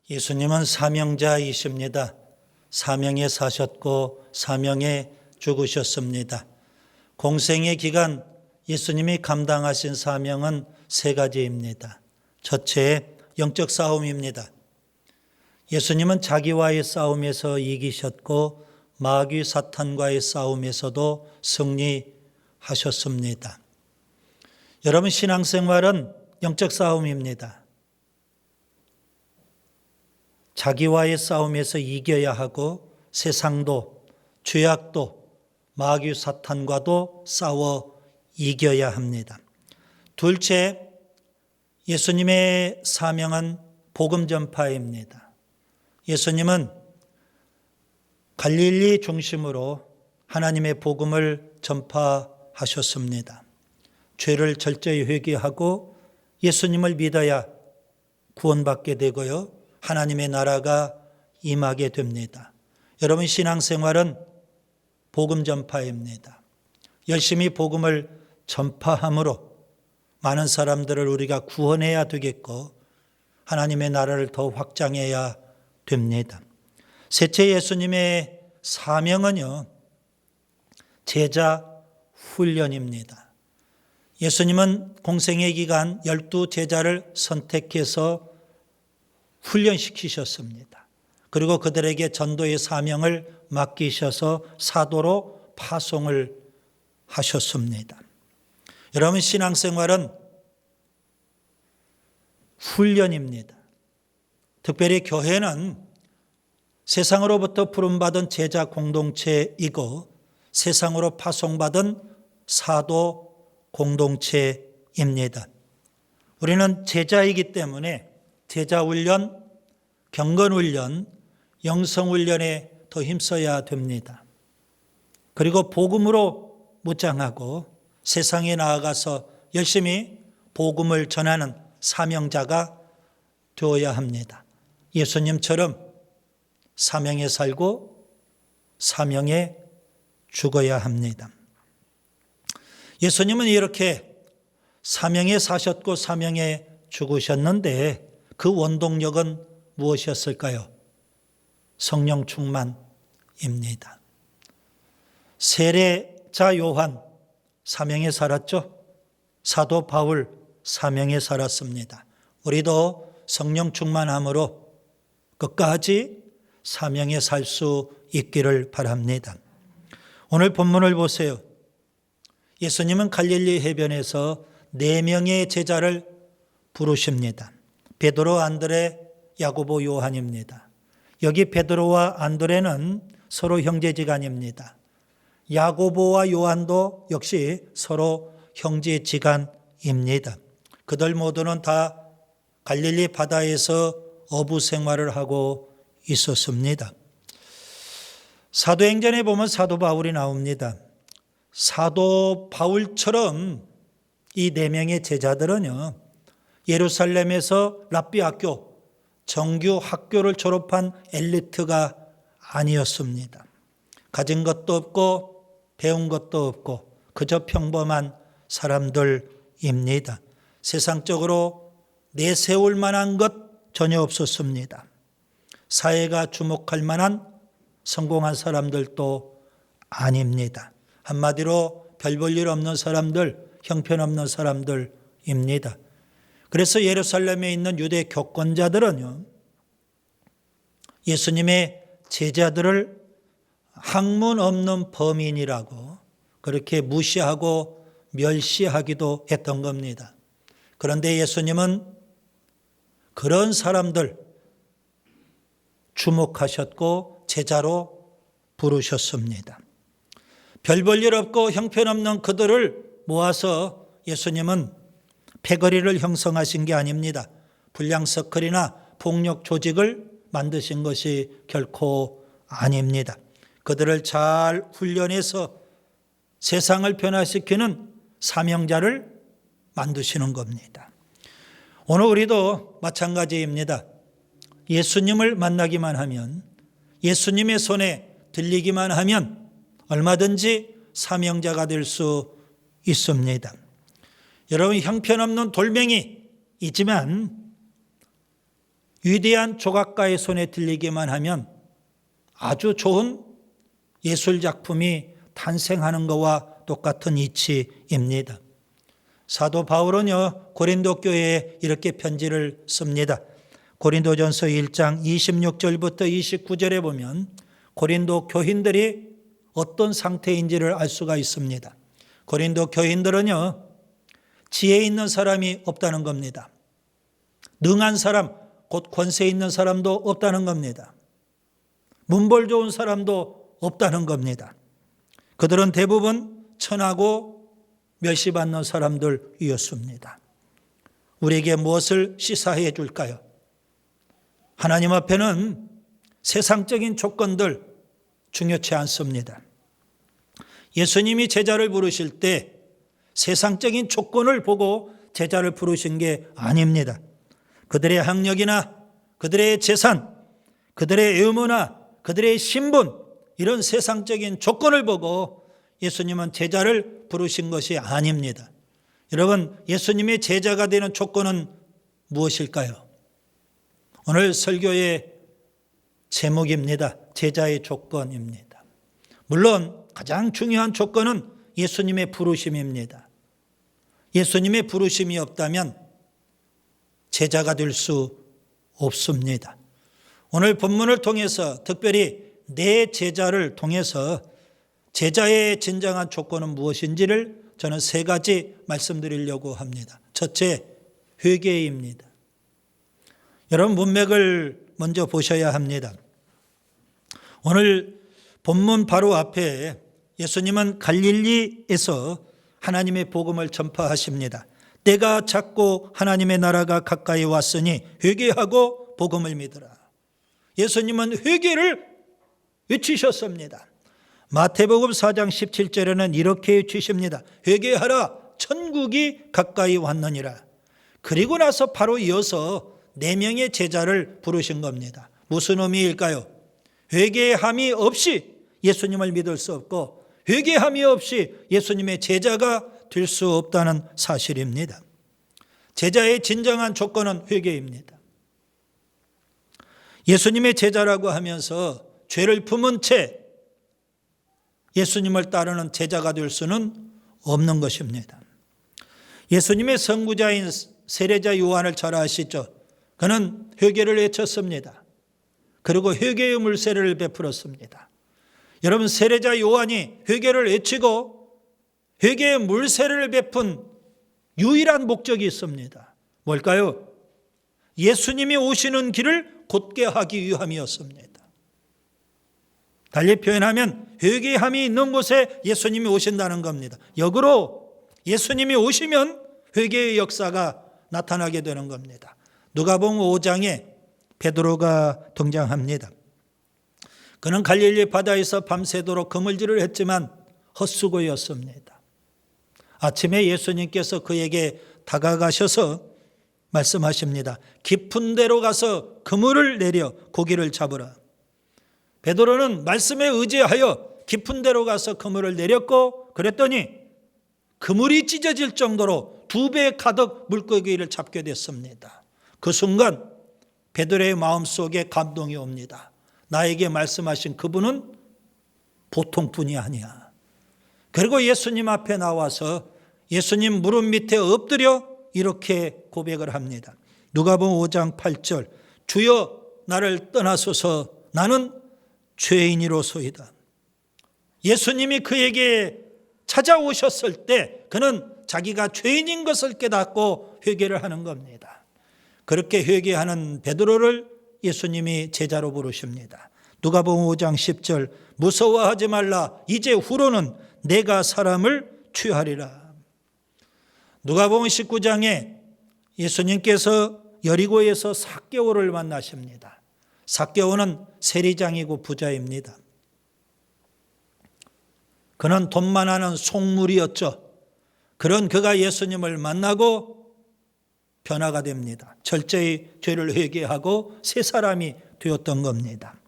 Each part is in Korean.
예수님은 사명자이십니다. 사명에 사셨고 사명에 죽으셨습니다. 공생의 기간 예수님이 감당하신 사명은 세 가지입니다. 첫째, 영적 싸움입니다. 예수님은 자기와의 싸움에서 이기셨고 마귀 사탄과의 싸움에서도 승리하셨습니다. 여러분, 신앙생활은 영적 싸움입니다. 자기와의 싸움에서 이겨야 하고 세상도 죄악도 마귀 사탄과도 싸워 이겨야 합니다. 둘째, 예수님의 사명은 복음 전파입니다. 예수님은 갈릴리 중심으로 하나님의 복음을 전파하셨습니다. 죄를 철저히 회개하고 예수님을 믿어야 구원받게 되고요, 하나님의 나라가 임하게 됩니다. 여러분, 신앙생활은 복음 전파입니다. 열심히 복음을 전파함으로 많은 사람들을 우리가 구원해야 되겠고 하나님의 나라를 더 확장해야 됩니다. 셋째, 예수님의 사명은요, 제자 훈련입니다. 예수님은 공생의 기간 12제자를 선택해서 훈련시키셨습니다. 그리고 그들에게 전도의 사명을 맡기셔서 사도로 파송을 하셨습니다. 여러분, 신앙생활은 훈련입니다. 특별히 교회는 세상으로부터 부름받은 제자 공동체이고 세상으로 파송받은 사도 공동체입니다. 우리는 제자이기 때문에 제자훈련, 경건훈련, 영성훈련에 더 힘써야 됩니다. 그리고 복음으로 무장하고 세상에 나아가서 열심히 복음을 전하는 사명자가 되어야 합니다. 예수님처럼 사명에 살고 사명에 죽어야 합니다. 예수님은 이렇게 사명에 사셨고 사명에 죽으셨는데 그 원동력은 무엇이었을까요? 성령 충만입니다. 세례자 요한 사명에 살았죠. 사도 바울 사명에 살았습니다. 우리도 성령 충만함으로 끝까지 사명에 살 수 있기를 바랍니다. 오늘 본문을 보세요. 예수님은 갈릴리 해변에서 4명의 제자를 부르십니다. 베드로, 안드레, 야고보, 요한입니다. 여기 베드로와 안드레는 서로 형제지간입니다. 야고보와 요한도 역시 서로 형제지간입니다. 그들 모두는 다 갈릴리 바다에서 어부 생활을 하고 있었습니다. 사도행전에 보면 사도 바울이 나옵니다. 사도 바울처럼 이 4명의 제자들은요, 예루살렘에서 랍비 학교, 정규 학교를 졸업한 엘리트가 아니었습니다. 가진 것도 없고 배운 것도 없고 그저 평범한 사람들입니다. 세상적으로 내세울 만한 것 전혀 없었습니다. 사회가 주목할 만한 성공한 사람들도 아닙니다. 한마디로 별 볼 일 없는 사람들, 형편없는 사람들입니다. 그래서 예루살렘에 있는 유대 교권자들은요, 예수님의 제자들을 학문 없는 범인이라고 그렇게 무시하고 멸시하기도 했던 겁니다. 그런데 예수님은 그런 사람들 주목하셨고 제자로 부르셨습니다. 별 볼 일 없고 형편없는 그들을 모아서 예수님은 패거리를 형성하신 게 아닙니다. 불량서클이나 폭력 조직을 만드신 것이 결코 아닙니다. 그들을 잘 훈련해서 세상을 변화시키는 사명자를 만드시는 겁니다. 오늘 우리도 마찬가지입니다. 예수님을 만나기만 하면, 예수님의 손에 들리기만 하면 얼마든지 사명자가 될 수 있습니다. 여러분, 형편없는 돌멩이이지만 위대한 조각가의 손에 들리기만 하면 아주 좋은 예술작품이 탄생하는 것과 똑같은 이치입니다. 사도 바울은요, 고린도 교회에 이렇게 편지를 씁니다. 고린도전서 1장 26절부터 29절에 보면 고린도 교인들이 어떤 상태인지를 알 수가 있습니다. 고린도 교인들은요, 지혜 있는 사람이 없다는 겁니다. 능한 사람, 곧 권세 있는 사람도 없다는 겁니다. 문벌 좋은 사람도 없다는 겁니다. 그들은 대부분 천하고 멸시받는 사람들이었습니다. 우리에게 무엇을 시사해 줄까요? 하나님 앞에는 세상적인 조건들 중요치 않습니다. 예수님이 제자를 부르실 때 세상적인 조건을 보고 제자를 부르신 게 아닙니다. 그들의 학력이나 그들의 재산, 그들의 의무나 그들의 신분, 이런 세상적인 조건을 보고 예수님은 제자를 부르신 것이 아닙니다. 여러분, 예수님의 제자가 되는 조건은 무엇일까요? 오늘 설교의 제목입니다. 제자의 조건입니다. 물론 가장 중요한 조건은 예수님의 부르심입니다. 예수님의 부르심이 없다면 제자가 될 수 없습니다. 오늘 본문을 통해서 특별히 내 제자를 통해서 제자의 진정한 조건은 무엇인지를 저는 세 가지 말씀드리려고 합니다. 첫째, 회개입니다. 여러분, 문맥을 먼저 보셔야 합니다. 오늘 본문 바로 앞에 예수님은 갈릴리에서 하나님의 복음을 전파하십니다. 때가 찼고 하나님의 나라가 가까이 왔으니 회개하고 복음을 믿으라. 예수님은 회개를 외치셨습니다. 마태복음 4장 17절에는 이렇게 외치십니다. 회개하라, 천국이 가까이 왔느니라. 그리고 나서 바로 이어서 4명의 제자를 부르신 겁니다. 무슨 의미일까요? 회개함이 없이 예수님을 믿을 수 없고 회개함이 없이 예수님의 제자가 될 수 없다는 사실입니다. 제자의 진정한 조건은 회개입니다. 예수님의 제자라고 하면서 죄를 품은 채 예수님을 따르는 제자가 될 수는 없는 것입니다. 예수님의 선구자인 세례자 요한을 잘 아시죠? 그는 회개를 외쳤습니다. 그리고 회개의 물세례를 베풀었습니다. 여러분, 세례자 요한이 회개를 외치고 회개의 물세례를 베푼 유일한 목적이 있습니다. 뭘까요? 예수님이 오시는 길을 곧게 하기 위함이었습니다. 달리 표현하면 회개함이 있는 곳에 예수님이 오신다는 겁니다. 역으로 예수님이 오시면 회개의 역사가 나타나게 되는 겁니다. 누가복음 5장에 베드로가 등장합니다. 그는 갈릴리 바다에서 밤새도록 그물질을 했지만 헛수고였습니다. 아침에 예수님께서 그에게 다가가셔서 말씀하십니다. 깊은 데로 가서 그물을 내려 고기를 잡으라. 베드로는 말씀에 의지하여 깊은 데로 가서 그물을 내렸고 그랬더니 그물이 찢어질 정도로 2배 가득 물고기를 잡게 됐습니다. 그 순간 베드로의 마음속에 감동이 옵니다. 나에게 말씀하신 그분은 보통 분이 아니야. 그리고 예수님 앞에 나와서 예수님 무릎 밑에 엎드려 이렇게 고백을 합니다. 누가복음 5장 8절, 주여 나를 떠나소서 나는 죄인이로소이다. 예수님이 그에게 찾아오셨을 때 그는 자기가 죄인인 것을 깨닫고 회개를 하는 겁니다. 그렇게 회개하는 베드로를 예수님이 제자로 부르십니다. 누가복음 5장 10절, 무서워하지 말라, 이제 후로는 내가 사람을 취하리라. 누가복음 19장에 예수님께서 여리고에서 삭개오를 만나십니다. 삭개오는 세리장이고 부자입니다. 그는 돈만 하는 속물이었죠. 그런 그가 예수님을 만나고 변화가 됩니다. 철저히 죄를 회개하고 새 사람이 되었던 겁니다.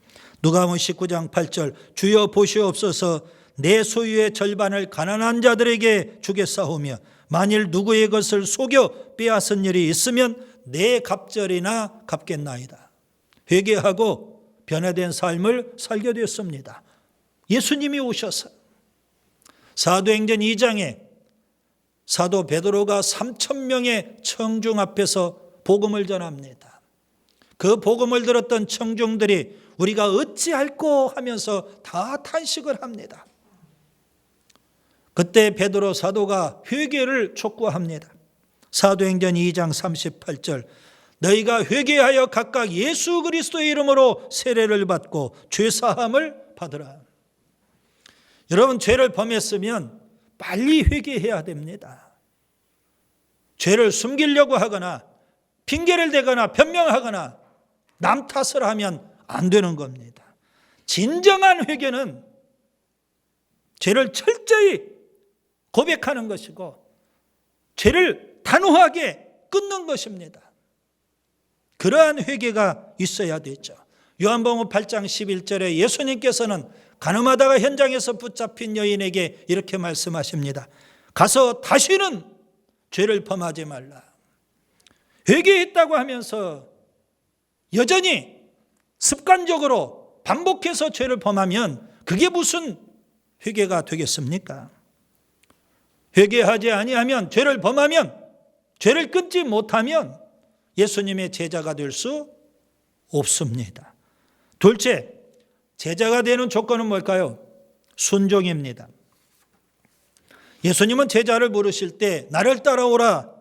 누가복음 19장 8절, 주여 보시옵소서 내 소유의 절반을 가난한 자들에게 주겠사오며 만일 누구의 것을 속여 빼앗은 일이 있으면 내 갑절이나 갚겠나이다. 회개하고 변화된 삶을 살게 되었습니다. 예수님이 오셔서 사도행전 2장에 사도 베드로가 3,000명의 청중 앞에서 복음을 전합니다. 그 복음을 들었던 청중들이 우리가 어찌할꼬 하면서 다 탄식을 합니다. 그때 베드로 사도가 회개를 촉구합니다. 사도행전 2장 38절, 너희가 회개하여 각각 예수 그리스도의 이름으로 세례를 받고 죄사함을 받으라. 여러분, 죄를 범했으면 빨리 회개해야 됩니다. 죄를 숨기려고 하거나 핑계를 대거나 변명하거나 남 탓을 하면 안 되는 겁니다. 진정한 회개는 죄를 철저히 고백하는 것이고 죄를 단호하게 끊는 것입니다. 그러한 회개가 있어야 되죠. 요한복음 8장 11절에 예수님께서는 가늠하다가 현장에서 붙잡힌 여인에게 이렇게 말씀하십니다. 가서 다시는 죄를 범하지 말라. 회개했다고 하면서 여전히 습관적으로 반복해서 죄를 범하면 그게 무슨 회개가 되겠습니까? 회개하지 아니하면, 죄를 범하면, 죄를 끊지 못하면 예수님의 제자가 될 수 없습니다. 둘째, 제자가 되는 조건은 뭘까요? 순종입니다. 예수님은 제자를 부르실 때 나를 따라오라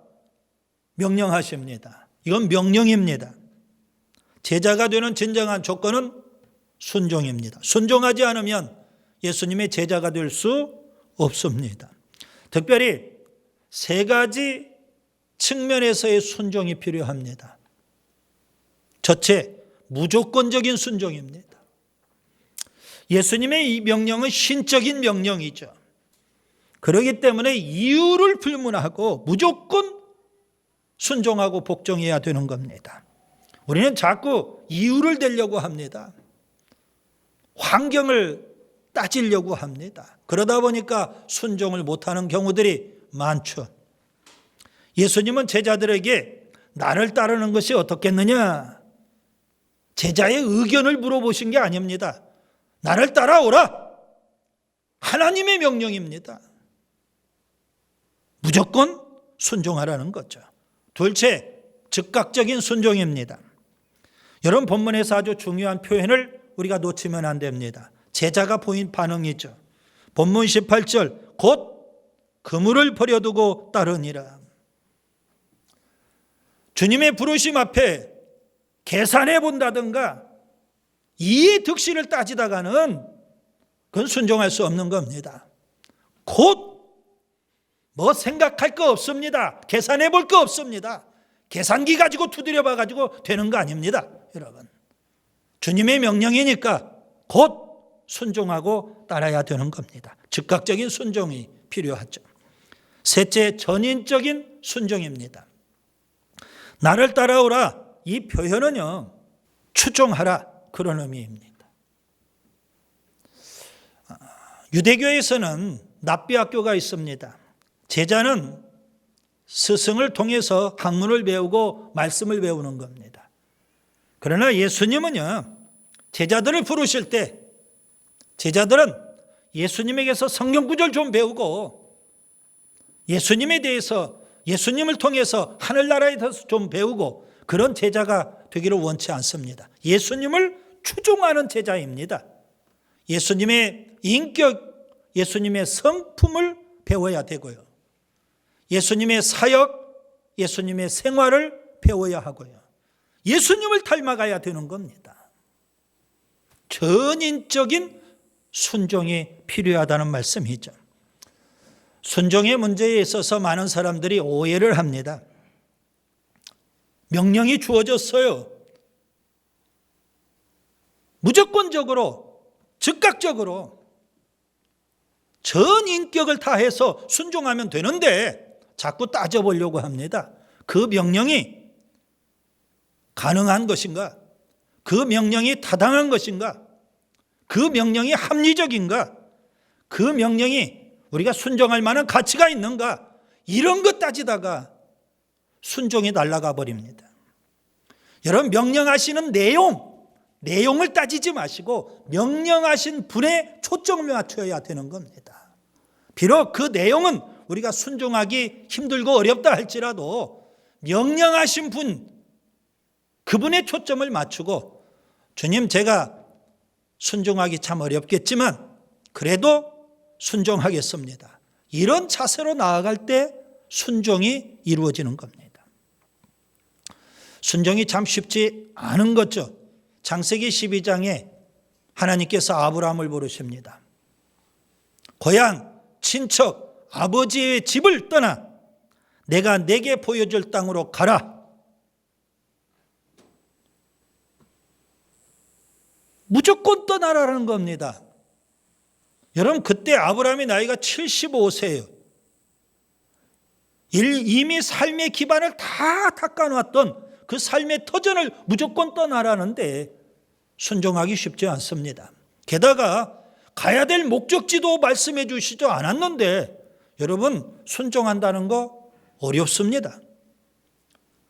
명령하십니다. 이건 명령입니다. 제자가 되는 진정한 조건은 순종입니다. 순종하지 않으면 예수님의 제자가 될 수 없습니다. 특별히 세 가지 측면에서의 순종이 필요합니다. 첫째, 무조건적인 순종입니다. 예수님의 이 명령은 신적인 명령이죠. 그렇기 때문에 이유를 불문하고 무조건 순종하고 복종해야 되는 겁니다. 우리는 자꾸 이유를 대려고 합니다. 환경을 따지려고 합니다. 그러다 보니까 순종을 못하는 경우들이 많죠. 예수님은 제자들에게 나를 따르는 것이 어떻겠느냐? 제자의 의견을 물어보신 게 아닙니다. 나를 따라오라. 하나님의 명령입니다. 무조건 순종하라는 거죠. 둘째, 즉각적인 순종입니다. 여러분, 본문에서 아주 중요한 표현을 우리가 놓치면 안 됩니다. 제자가 보인 반응이죠. 본문 18절, 곧 그물을 버려두고 따르니라. 주님의 부르심 앞에 계산해 본다든가 이해 득실을 따지다가는 그건 순종할 수 없는 겁니다. 곧 뭐 생각할 거 없습니다. 계산해 볼 거 없습니다. 계산기 가지고 두드려 봐 가지고 되는 거 아닙니다. 여러분, 주님의 명령이니까 곧 순종하고 따라야 되는 겁니다. 즉각적인 순종이 필요하죠. 셋째, 전인적인 순종입니다. 나를 따라오라, 이 표현은요, 추종하라, 그런 의미입니다. 유대교에서는 납비학교가 있습니다. 제자는 스승을 통해서 학문을 배우고 말씀을 배우는 겁니다. 그러나 예수님은요, 제자들을 부르실 때 제자들은 예수님에게서 성경 구절 좀 배우고 예수님에 대해서, 예수님을 통해서 하늘나라에 대해서 좀 배우고 그런 제자가 되기를 원치 않습니다. 예수님을 추종하는 제자입니다. 예수님의 인격, 예수님의 성품을 배워야 되고요. 예수님의 사역, 예수님의 생활을 배워야 하고요. 예수님을 닮아가야 되는 겁니다. 전인적인 순종이 필요하다는 말씀이죠. 순종의 문제에 있어서 많은 사람들이 오해를 합니다. 명령이 주어졌어요. 무조건적으로, 즉각적으로 전 인격을 다해서 순종하면 되는데 자꾸 따져보려고 합니다. 그 명령이 가능한 것인가? 그 명령이 타당한 것인가? 그 명령이 합리적인가? 그 명령이 우리가 순종할 만한 가치가 있는가? 이런 것 따지다가 순종이 날아가 버립니다. 여러분, 명령하시는 내용, 내용을 따지지 마시고 명령하신 분에 초점을 맞춰야 되는 겁니다. 비록 그 내용은 우리가 순종하기 힘들고 어렵다 할지라도 명령하신 분, 그분의 초점을 맞추고 주님, 제가 순종하기 참 어렵겠지만 그래도 순종하겠습니다. 이런 자세로 나아갈 때 순종이 이루어지는 겁니다. 순종이 참 쉽지 않은 거죠. 창세기 12장에 하나님께서 아브라함을 부르십니다. 고향, 친척, 아버지의 집을 떠나 내가 내게 보여줄 땅으로 가라. 무조건 떠나라는 겁니다. 여러분, 그때 아브라함의 나이가 75세예요. 이미 삶의 기반을 다 닦아놨던 그 삶의 터전을 무조건 떠나라는데 순종하기 쉽지 않습니다. 게다가 가야 될 목적지도 말씀해 주시지 않았는데 여러분, 순종한다는 거 어렵습니다.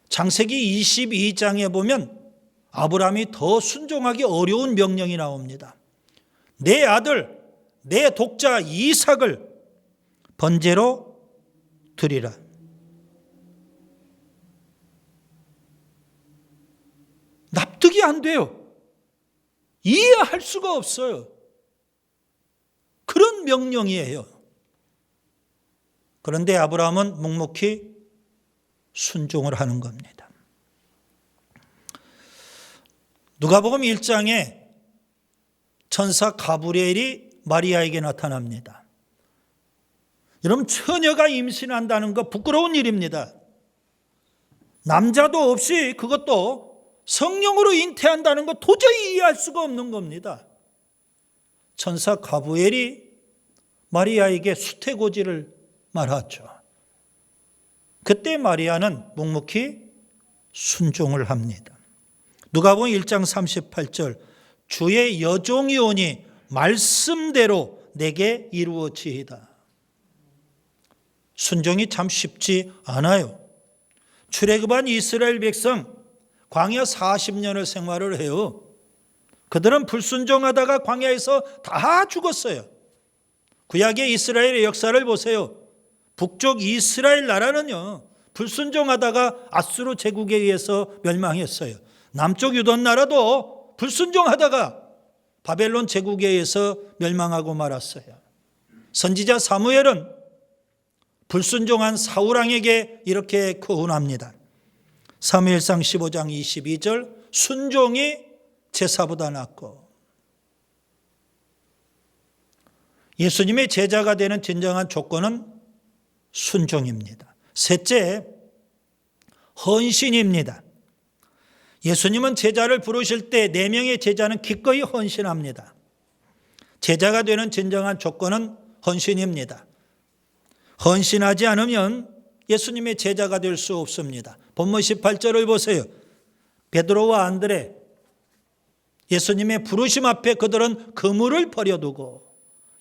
창세기 22장에 보면 아브라함이 더 순종하기 어려운 명령이 나옵니다. 내 아들, 내 독자 이삭을 번제로 드리라. 납득이 안 돼요. 이해할 수가 없어요. 그런 명령이에요. 그런데 아브라함은 묵묵히 순종을 하는 겁니다. 누가복음 1장에 천사 가브리엘이 마리아에게 나타납니다. 여러분, 처녀가 임신한다는 거 부끄러운 일입니다. 남자도 없이 그것도 성령으로 잉태한다는 거 도저히 이해할 수가 없는 겁니다. 천사 가브리엘이 마리아에게 수태고지를 말하죠. 그때 마리아는 묵묵히 순종을 합니다. 누가복음 1장 38절, 주의 여종이 오니 말씀대로 내게 이루어지이다. 순종이 참 쉽지 않아요. 출애굽한 이스라엘 백성 광야 40년을 생활을 해요. 그들은 불순종하다가 광야에서 다 죽었어요. 구약의 이스라엘의 역사를 보세요. 북쪽 이스라엘 나라는요, 불순종하다가 아수르 제국에 의해서 멸망했어요. 남쪽 유던 나라도 불순종하다가 바벨론 제국에 의해서 멸망하고 말았어요. 선지자 사무엘은 불순종한 사울왕에게 이렇게 거론합니다. 사무엘상 15장 22절, 순종이 제사보다 낫고. 예수님의 제자가 되는 진정한 조건은 순종입니다. 셋째, 헌신입니다. 예수님은 제자를 부르실 때 4명의 제자는 기꺼이 헌신합니다. 제자가 되는 진정한 조건은 헌신입니다. 헌신하지 않으면 예수님의 제자가 될 수 없습니다. 본문 18절을 보세요. 베드로와 안드레, 예수님의 부르심 앞에 그들은 그물을 버려두고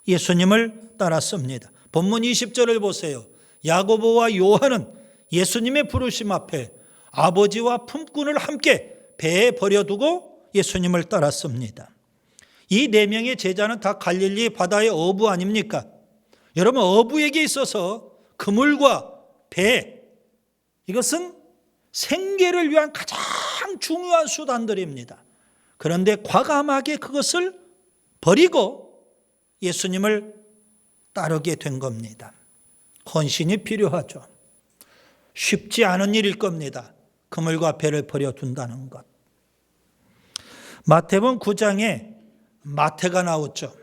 예수님을 따랐습니다. 본문 20절을 보세요. 야고보와 요한은 예수님의 부르심 앞에 아버지와 품꾼을 함께 배에 버려두고 예수님을 따랐습니다. 이 4명의 제자는 다 갈릴리 바다의 어부 아닙니까? 여러분, 어부에게 있어서 그물과 배, 이것은 생계를 위한 가장 중요한 수단들입니다. 그런데 과감하게 그것을 버리고 예수님을 따르게 된 겁니다. 헌신이 필요하죠. 쉽지 않은 일일 겁니다. 그물과 배를 버려둔다는 것. 마태복음 9장에 마태가 나오죠.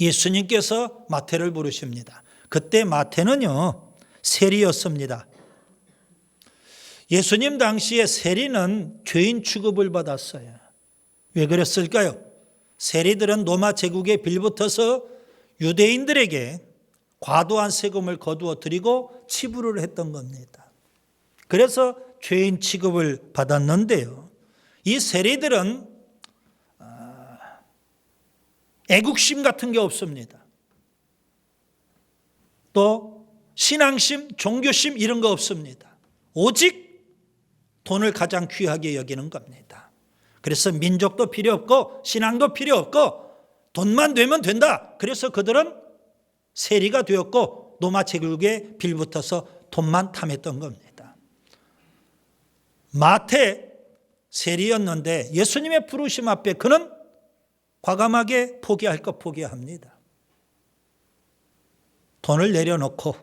예수님께서 마태를 부르십니다. 그때 마태는요, 세리였습니다. 예수님 당시에 세리는 죄인 취급을 받았어요. 왜 그랬을까요? 세리들은 로마 제국에 빌붙어서 유대인들에게 과도한 세금을 거두어 드리고 치부를 했던 겁니다. 그래서 죄인 취급을 받았는데요, 이 세리들은 애국심 같은 게 없습니다. 또 신앙심, 종교심 이런 거 없습니다. 오직 돈을 가장 귀하게 여기는 겁니다. 그래서 민족도 필요 없고 신앙도 필요 없고 돈만 되면 된다. 그래서 그들은 세리가 되었고 노마체국에 빌붙어서 돈만 탐했던 겁니다. 마태 세리였는데 예수님의 부르심 앞에 그는 과감하게 포기할 것 포기합니다. 돈을 내려놓고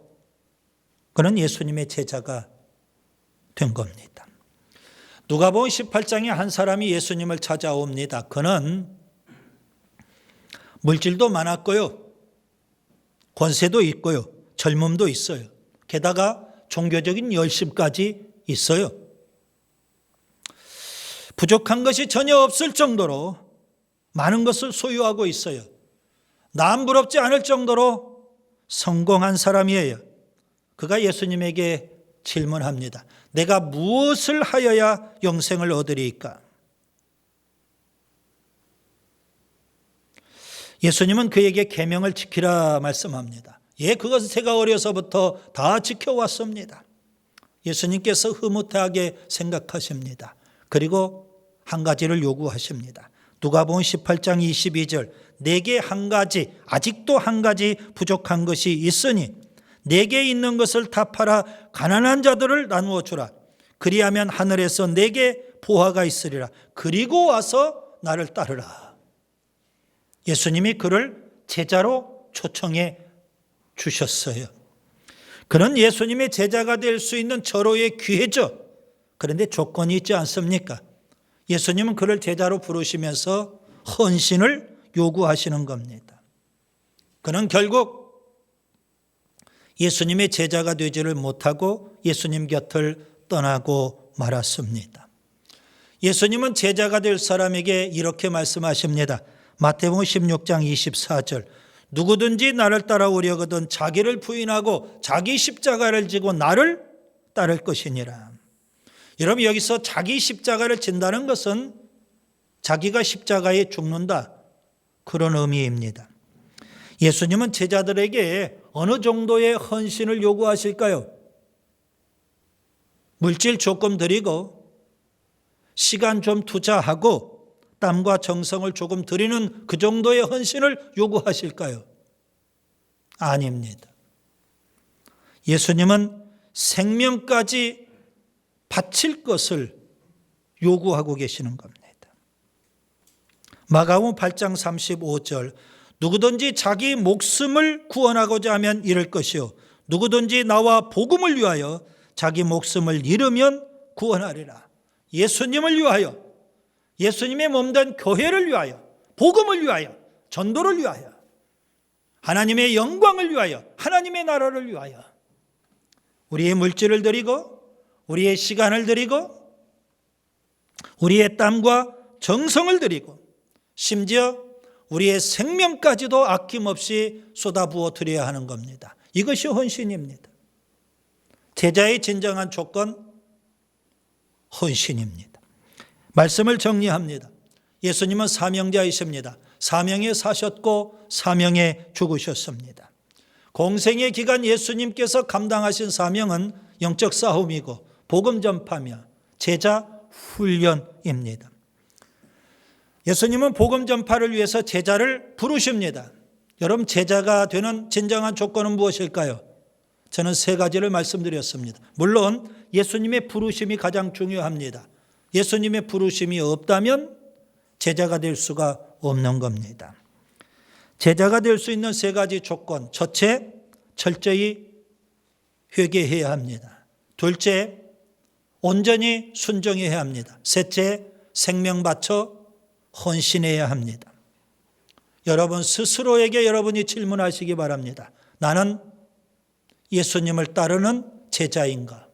그는 예수님의 제자가 된 겁니다. 누가복음 18장에 한 사람이 예수님을 찾아옵니다. 그는 물질도 많았고요, 권세도 있고요, 젊음도 있어요. 게다가 종교적인 열심까지 있어요. 부족한 것이 전혀 없을 정도로 많은 것을 소유하고 있어요. 남 부럽지 않을 정도로 성공한 사람이에요. 그가 예수님에게 질문합니다. 내가 무엇을 하여야 영생을 얻으리이까? 예수님은 그에게 계명을 지키라 말씀합니다. 예, 그것은 제가 어려서부터 다 지켜왔습니다. 예수님께서 흐뭇하게 생각하십니다. 그리고 한 가지를 요구하십니다. 누가복음 18장 22절, 내게 한 가지, 아직도 한 가지 부족한 것이 있으니 내게 있는 것을 다 팔아 가난한 자들을 나누어 주라. 그리하면 하늘에서 내게 보화가 있으리라. 그리고 와서 나를 따르라. 예수님이 그를 제자로 초청해 주셨어요. 그는 예수님의 제자가 될 수 있는 절호의 기회죠. 그런데 조건이 있지 않습니까? 예수님은 그를 제자로 부르시면서 헌신을 요구하시는 겁니다. 그는 결국 예수님의 제자가 되지를 못하고 예수님 곁을 떠나고 말았습니다. 예수님은 제자가 될 사람에게 이렇게 말씀하십니다. 마태복음 16장 24절, 누구든지 나를 따라오려거든 자기를 부인하고 자기 십자가를 지고 나를 따를 것이니라. 여러분, 여기서 자기 십자가를 진다는 것은 자기가 십자가에 죽는다, 그런 의미입니다. 예수님은 제자들에게 어느 정도의 헌신을 요구하실까요? 물질 조금 드리고 시간 좀 투자하고 땀과 정성을 조금 드리는 그 정도의 헌신을 요구하실까요? 아닙니다. 예수님은 생명까지 바칠 것을 요구하고 계시는 겁니다. 마가복음 8장 35절, 누구든지 자기 목숨을 구원하고자 하면 잃을 것이요 누구든지 나와 복음을 위하여 자기 목숨을 잃으면 구원하리라. 예수님을 위하여, 예수님의 몸된 교회를 위하여, 복음을 위하여, 전도를 위하여, 하나님의 영광을 위하여, 하나님의 나라를 위하여 우리의 물질을 드리고 우리의 시간을 드리고 우리의 땀과 정성을 드리고 심지어 우리의 생명까지도 아낌없이 쏟아부어 드려야 하는 겁니다. 이것이 헌신입니다. 제자의 진정한 조건, 헌신입니다. 말씀을 정리합니다. 예수님은 사명자이십니다. 사명에 사셨고 사명에 죽으셨습니다. 공생의 기간 예수님께서 감당하신 사명은 영적 싸움이고 복음 전파며 제자 훈련입니다. 예수님은 복음 전파를 위해서 제자를 부르십니다. 여러분, 제자가 되는 진정한 조건은 무엇일까요? 저는 세 가지를 말씀드렸습니다. 물론 예수님의 부르심이 가장 중요합니다. 예수님의 부르심이 없다면 제자가 될 수가 없는 겁니다. 제자가 될 수 있는 세 가지 조건. 첫째, 철저히 회개해야 합니다. 둘째, 온전히 순종해야 합니다. 셋째, 생명 바쳐 헌신해야 합니다. 여러분 스스로에게 여러분이 질문하시기 바랍니다. 나는 예수님을 따르는 제자인가?